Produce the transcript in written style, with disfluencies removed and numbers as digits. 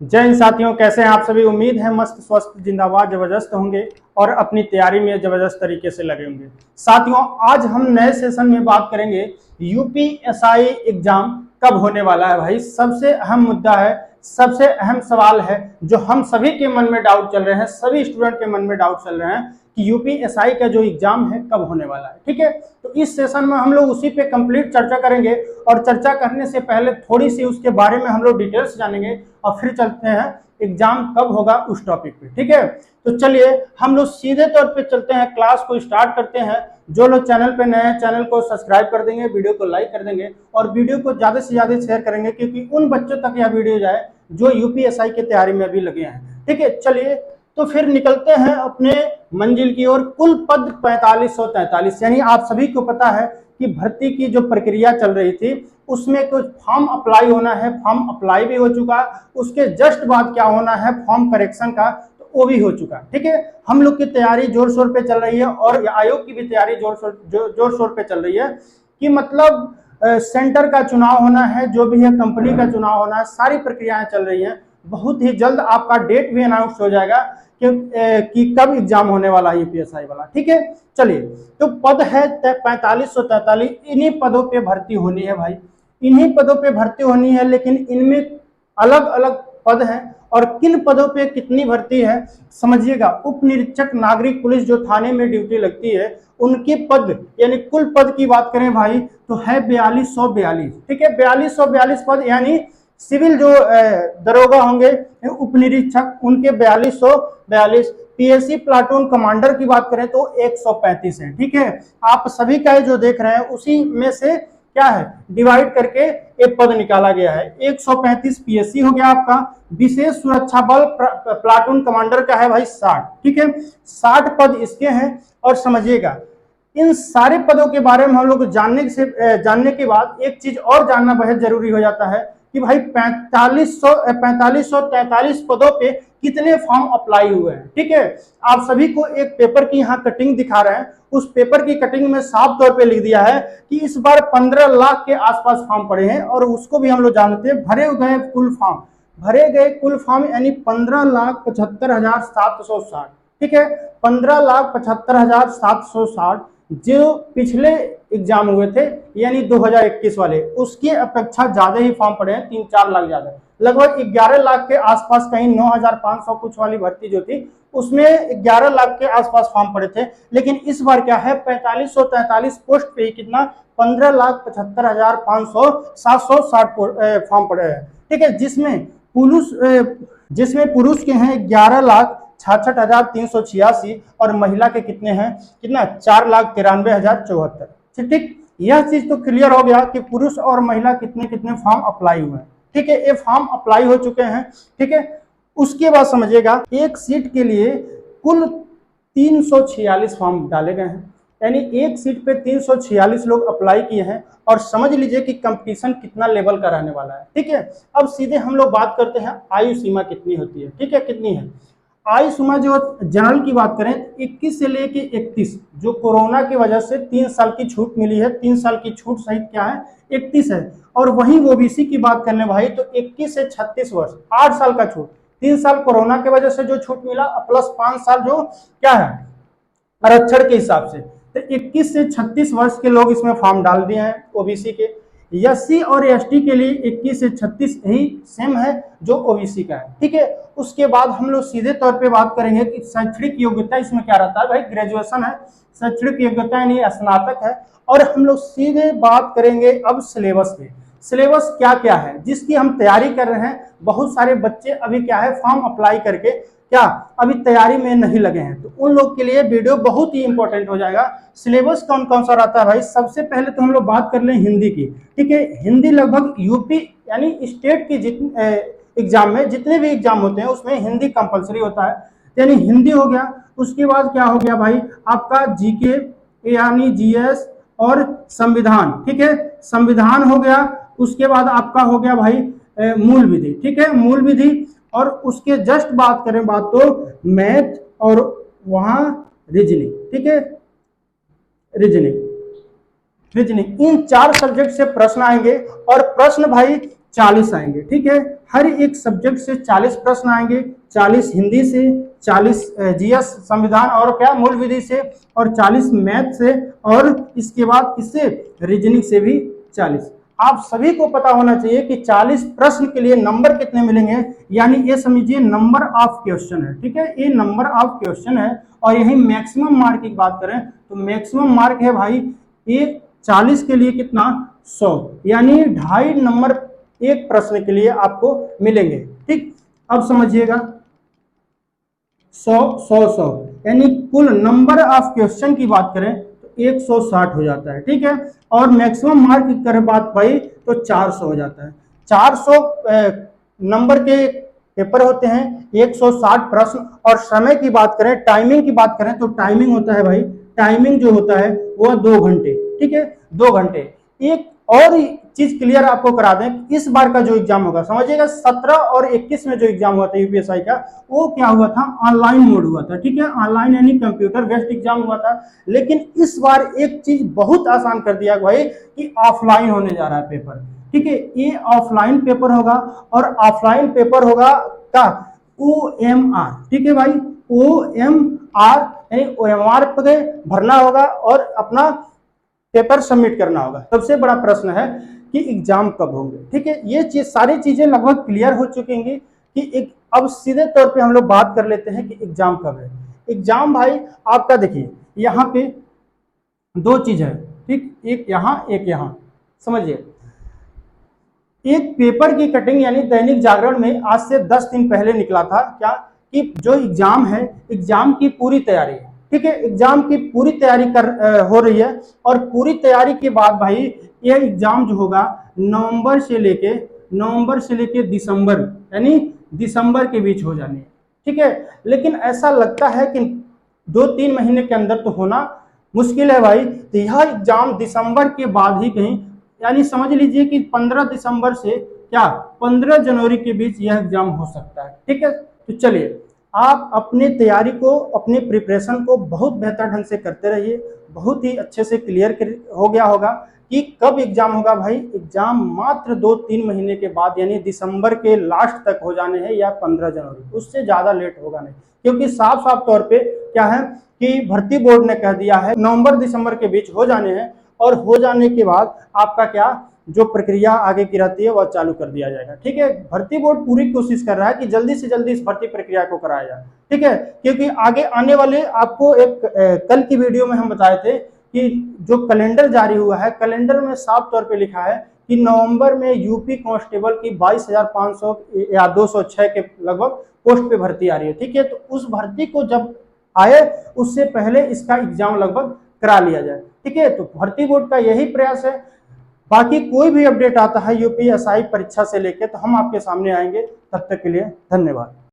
जय हिंद साथियों, कैसे हैं आप सभी। उम्मीद है मस्त स्वस्थ जिंदाबाद जबरदस्त होंगे और अपनी तैयारी में जबरदस्त तरीके से लगे होंगे। साथियों, आज हम नए सेशन में बात करेंगे यूपीएसआई एग्जाम कब होने वाला है। भाई सबसे अहम मुद्दा है, सबसे अहम सवाल है जो हम सभी के मन में डाउट चल रहे हैं, सभी स्टूडेंट के मन में डाउट चल रहे हैं कि यूपीएसआई का जो एग्जाम है कब होने वाला है। ठीक है, तो इस सेशन में हम लोग उसी पे कंप्लीट चर्चा करेंगे और चर्चा करने से पहले थोड़ी सी उसके बारे में हम लोग डिटेल्स जानेंगे और फिर चलते हैं एग्जाम कब होगा उस टॉपिक पे। ठीक है, तो चलिए हम लोग सीधे तौर पे चलते हैं, क्लास को स्टार्ट करते हैं। जो लोग चैनल पे नए हैं चैनल को सब्सक्राइब कर देंगे, वीडियो को लाइक कर देंगे और वीडियो को ज्यादा से ज्यादा शेयर करेंगे क्योंकि उन बच्चों तक यह वीडियो जाए जो यूपीएसआई की तैयारी में अभी लगे हैं। ठीक है, चलिए तो फिर निकलते हैं अपने मंजिल की ओर। कुल पद 4543, यानी आप सभी को पता है कि भर्ती की जो प्रक्रिया चल रही थी उसमें कुछ फॉर्म अप्लाई होना है, फॉर्म अप्लाई भी हो चुका, उसके जस्ट बाद क्या होना है फॉर्म करेक्शन का, तो वो भी हो चुका। ठीक है, हम लोग की तैयारी जोर शोर पे चल रही है और आयोग की भी तैयारी जोर शोर पे चल रही है कि मतलब सेंटर का चुनाव होना है, जो भी है कंपनी का चुनाव होना है, सारी प्रक्रियाएं चल रही हैं। बहुत ही जल्द आपका डेट भी अनाउंस हो जाएगा कि कब एग्जाम होने वाला है यूपीएसआई वाला। ठीक है, चलिए तो पद है 4543, इन्हीं पदों पे भर्ती होनी है भाई, इन्हीं पदों पे भर्ती होनी है। लेकिन इनमें अलग अलग पद हैं और किन पदों पे कितनी भर्ती है समझिएगा। उप निरीक्षक नागरिक पुलिस जो थाने में ड्यूटी लगती है उनके पद, यानी कुल पद की बात करें भाई तो है 4242। ठीक है, 4242 पद, यानी सिविल जो दरोगा होंगे उप निरीक्षक उनके 4242। पीएससी प्लाटून कमांडर की बात करें तो 135 है। ठीक है, आप सभी का जो देख रहे हैं उसी में से क्या है डिवाइड करके एक पद निकाला गया है। 135 पीएससी हो गया आपका। विशेष सुरक्षा बल प्लाटून कमांडर का है भाई 60। ठीक है, 60 पद इसके हैं। और समझिएगा इन सारे पदों के बारे में हम लोग जानने के बाद एक चीज और जानना बहुत जरूरी हो जाता है कि भाई 4543 पदों पे कितने फॉर्म अप्लाई हुए हैं। ठीक है, आप सभी को एक पेपर की यहाँ कटिंग दिखा रहे हैं, उस पेपर की कटिंग में साफ तौर पे लिख दिया है कि इस बार 15 लाख के आसपास फॉर्म पड़े हैं और उसको भी हम लोग जानते हैं। भरे गए कुल फॉर्म यानी 15,75,760। ठीक है, 15,75,760 जो पिछले एग्जाम हुए थे यानी 2021 वाले, उसकी अपेक्षा ज्यादा ही फॉर्म पड़े हैं, 3-4 लाख ज्यादा, लगभग 11 लाख के आसपास, कहीं 9,500 कुछ वाली भर्ती जो थी उसमें 11 लाख के आसपास फॉर्म पड़े थे। लेकिन इस बार क्या है 4543 पोस्ट पे ही कितना 15,75,500 फॉर्म पड़े हैं। ठीक है, जिसमें पुरुष के हैं 11,66,386 और महिला के कितने हैं, कितना 4,93,074। ठीक, यह चीज तो क्लियर हो गया कि पुरुष और महिला कितने कितने फॉर्म अप्लाई हुए हैं। ठीक है, ये फॉर्म अप्लाई हो चुके हैं। ठीक है, उसके बाद समझिएगा एक सीट के लिए कुल 346 फॉर्म डाले गए हैं, यानी एक सीट पे 346 लोग अप्लाई किए हैं और समझ लीजिए कि कंपटीशन कितना लेवल का रहने वाला है। ठीक है, अब सीधे हम लोग बात करते हैं आयु सीमा कितनी होती है। ठीक है, कितनी है आयु सीमा। जो जनरल की बात करें 21 से लेके 31, जो कोरोना की वजह से 3 साल की छूट मिली है, 3 साल की छूट सहित क्या है 31 है। और वहीं ओबीसी की बात करने भाई तो 21 से 36 वर्ष, 8 साल का छूट, 3 साल कोरोना की वजह से जो छूट मिला प्लस 5 साल जो क्या है आरक्षण के हिसाब से, तो 21 से 36 वर्ष के लोग इसमें फॉर्म डाल दिए हैं ओबीसी के। एससी और एसटी के लिए 21 से 36 ही सेम है जो ओबीसी का है। ठीक है, उसके बाद हम लोग सीधे तौर पे बात करेंगे कि शैक्षणिक योग्यता इसमें क्या रहता है भाई, ग्रेजुएशन है शैक्षणिक योग्यता यानी स्नातक है। और हम लोग सीधे बात करेंगे अब सिलेबस पे, सिलेबस क्या क्या है जिसकी हम तैयारी कर रहे हैं। बहुत सारे बच्चे अभी क्या है फॉर्म अप्लाई करके क्या अभी तैयारी में नहीं लगे हैं, तो उन लोग के लिए वीडियो बहुत ही इंपॉर्टेंट हो जाएगा। सिलेबस कौन कौन सा रहता है भाई, सबसे पहले तो हम लोग बात कर लें हिंदी की। ठीक है, हिंदी लगभग यूपी यानी स्टेट की जितने एग्जाम में जितने भी एग्जाम होते हैं उसमें हिंदी कंपलसरी होता है, यानी हिंदी हो गया। उसके बाद क्या हो गया भाई आपका जीके यानी जीएस और संविधान। ठीक है, संविधान हो गया। उसके बाद आपका हो गया भाई मूल विधि। ठीक है, मूल विधि। और उसके जस्ट बात करें बात तो मैथ और वहां रीजनिंग। ठीक है, रीजनिंग इन 4 सब्जेक्ट से प्रश्न आएंगे और प्रश्न भाई 40 आएंगे। ठीक है, हर एक सब्जेक्ट से 40 प्रश्न आएंगे, 40 हिंदी से, 40 जीएस संविधान और क्या मूल विधि से, और 40 मैथ से, और इसके बाद इससे रीजनिंग से भी 40। आप सभी को पता होना चाहिए कि 40 प्रश्न के लिए नंबर कितने मिलेंगे, यानी ये समझिए नंबर ऑफ क्वेश्चन है। ठीक है, ये नंबर ऑफ क्वेश्चन है। और यही मैक्सिमम मार्क की बात करें तो मैक्सिमम मार्क है भाई एक 40 के लिए कितना 100, यानी 2.5 नंबर एक प्रश्न के लिए आपको मिलेंगे। ठीक, अब समझिएगा 100 100 100 यानी कुल नंबर ऑफ क्वेश्चन की बात करें तो 160 हो जाता है। ठीक है, और मैक्सिमम मार्क की करें बात भाई तो 400 हो जाता है। 400 नंबर के पेपर होते हैं, 160 प्रश्न। और समय की बात करें, टाइमिंग की बात करें तो टाइमिंग होता है भाई, टाइमिंग जो होता है वो 2 घंटे। ठीक है, 2 घंटे। एक और चीज क्लियर आपको करा दें, इस बार का जो एग्जाम होगा समझिएगा 17 और 21 में जो एग्जाम हुआ था यूपीएसआई का, वो क्या हुआ था, ऑनलाइन मोड हुआ था। ठीक है, ऑनलाइन यानी कंप्यूटर बेस्ड एग्जाम हुआ था। लेकिन इस बार एक चीज बहुत आसान कर दिया भाई कि ऑफलाइन होने जा रहा है पेपर। ठीक है, ये ऑफलाइन पेपर होगा, और ऑफलाइन पेपर होगा का OMR। ठीक है भाई, OMR यानी OMR पे भरना होगा और अपना पेपर सबमिट करना होगा। सबसे बड़ा प्रश्न है कि एग्जाम कब होंगे। ठीक है, ये चीज सारी चीजें लगभग क्लियर हो चुकेंगी कि एक अब सीधे तौर पे हम लोग बात कर लेते हैं कि एग्जाम कब है। एग्जाम भाई आपका देखिए यहाँ पे 2 चीज है। ठीक, एक यहाँ एक यहाँ, समझिए। एक पेपर की कटिंग यानी दैनिक जागरण में आज से 10 दिन पहले निकला था क्या कि जो एग्जाम है, एग्जाम की पूरी तैयारी है। ठीक है, एग्जाम की पूरी तैयारी हो रही है, और पूरी तैयारी के बाद भाई यह एग्जाम जो होगा नवंबर से लेके दिसंबर यानी दिसंबर के बीच हो जानी है। ठीक है, लेकिन ऐसा लगता है कि 2-3 महीने के अंदर तो होना मुश्किल है भाई। तो यह एग्जाम दिसंबर के बाद ही कहीं, यानी समझ लीजिए कि 15 दिसंबर से क्या 15 जनवरी के बीच यह एग्जाम हो सकता है। ठीक है, तो चलिए आप अपने तैयारी को, अपने प्रिपरेशन को बहुत बेहतर ढंग से करते रहिए। बहुत ही अच्छे से क्लियर हो गया होगा कि कब एग्जाम होगा भाई। एग्जाम मात्र 2-3 महीने के बाद यानी दिसंबर के लास्ट तक हो जाने हैं, या 15 जनवरी, उससे ज्यादा लेट होगा नहीं। क्योंकि साफ साफ तौर पे क्या है कि भर्ती बोर्ड ने कह दिया है नवंबर दिसंबर के बीच हो जाने हैं, और हो जाने के बाद आपका क्या जो प्रक्रिया आगे की रहती है वह चालू कर दिया जाएगा। ठीक है, भर्ती बोर्ड पूरी कोशिश कर रहा है कि जल्दी से जल्दी इस भर्ती प्रक्रिया को कराया जाए। ठीक है, क्योंकि आगे आने वाले आपको एक कल की वीडियो में हम बताए थे कि जो कैलेंडर जारी हुआ है, कैलेंडर में साफ तौर पे लिखा है कि नवंबर में यूपी कांस्टेबल की 22,500 या 206 के लगभग पोस्ट पे भर्ती आ रही है। ठीक है, तो उस भर्ती को जब आए उससे पहले इसका एग्जाम लगभग करा लिया जाए। ठीक है, तो भर्ती बोर्ड का यही प्रयास है। बाकी कोई भी अपडेट आता है यूपीएसआई परीक्षा से लेकर तो हम आपके सामने आएंगे। तब तक के लिए धन्यवाद।